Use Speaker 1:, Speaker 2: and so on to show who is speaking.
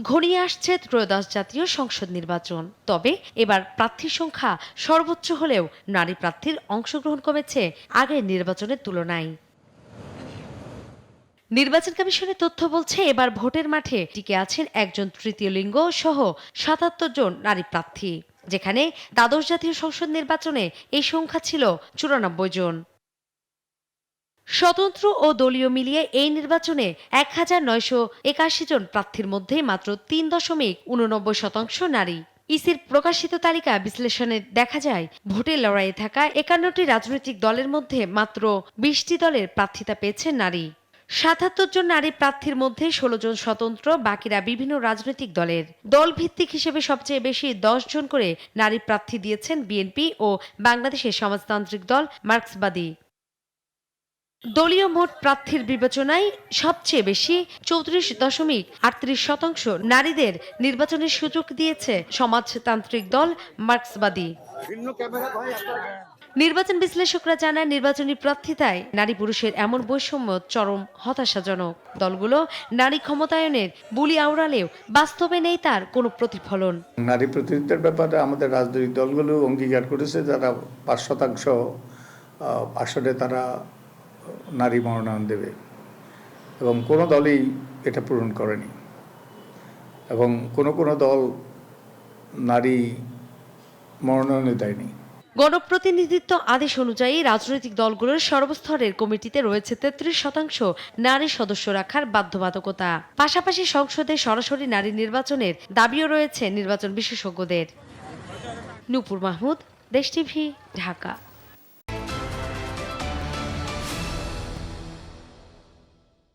Speaker 1: ঘনিয়ে আসছে ত্রয়োদশ জাতীয় সংসদ নির্বাচন। তবে এবার প্রার্থীর সংখ্যা সর্বোচ্চ হলেও নারী প্রার্থীর অংশগ্রহণ কমেছে আগের নির্বাচনের তুলনায়। নির্বাচন কমিশনের তথ্য বলছে, এবার ভোটের মাঠে টিকে আছেন একজন তৃতীয় লিঙ্গ সহ ৭৭ জন নারী প্রার্থী, যেখানে দ্বাদশ জাতীয় সংসদ নির্বাচনে এই সংখ্যা ছিল ৯৪ জন। স্বতন্ত্র ও দলীয় মিলিয়ে এই নির্বাচনে ১,৯৮১ জন প্রার্থীর মধ্যে মাত্র ৩.৮৯% নারী। ইসির প্রকাশিত তালিকা বিশ্লেষণে দেখা যায়, ভোটের লড়াইয়ে থাকা ৫১টি রাজনৈতিক দলের মধ্যে মাত্র ২০টি দলের প্রার্থিতা পেয়েছেন নারী। ৭৭ জন নারী প্রার্থীর মধ্যে ১৬ জন স্বতন্ত্র, বাকিরা বিভিন্ন রাজনৈতিক দলের। দল ভিত্তিক হিসেবে সবচেয়ে বেশি ১০ জন করে নারী প্রার্থী দিয়েছেন বিএনপি ও বাংলাদেশের সমাজতান্ত্রিক দল মার্ক্সবাদী। দলীয় মোট প্রার্থীর বিবেচনায় সবচেয়ে বেশি ৩৪.৩৮% নারীদের নির্বাচনের সুযোগ দিয়েছে সমাজতান্ত্রিক দল মার্ক্সবাদী। নির্বাচন বিশ্লেষকরা জানান, নির্বাচনী প্রার্থিতায় নারী পুরুষের এমন বৈষম্য চরম হতাশাজনক। দলগুলো নারী ক্ষমতায়নের বুলি আওড়ালেও বাস্তবে নেই তার কোনো প্রতিফলন।
Speaker 2: নারী প্রতিনিধিত্বের ব্যাপারে আমাদের রাজনৈতিক দলগুলো অঙ্গীকার করেছে, যারা ৫% আসলে তারা নারী মনোনয়ন দেবে, এবং কোনো দলই এটা পূরণ করেনি, এবং কোনো দল নারী মনোনয়নে দেয়নি।
Speaker 1: গণপ্রতিনিধিত্ব আদেশ অনুযায়ী রাজনৈতিক দলগুলোর সর্বস্তরের কমিটিতে রয়েছে ৩৩% নারী সদস্য রাখার বাধ্যবাধকতা। পাশাপাশি সংসদে সরাসরি নারী নির্বাচনের দাবিও রয়েছে নির্বাচন বিশেষজ্ঞদের। নূপুর মাহমুদ, দেশ টিভি, ঢাকা।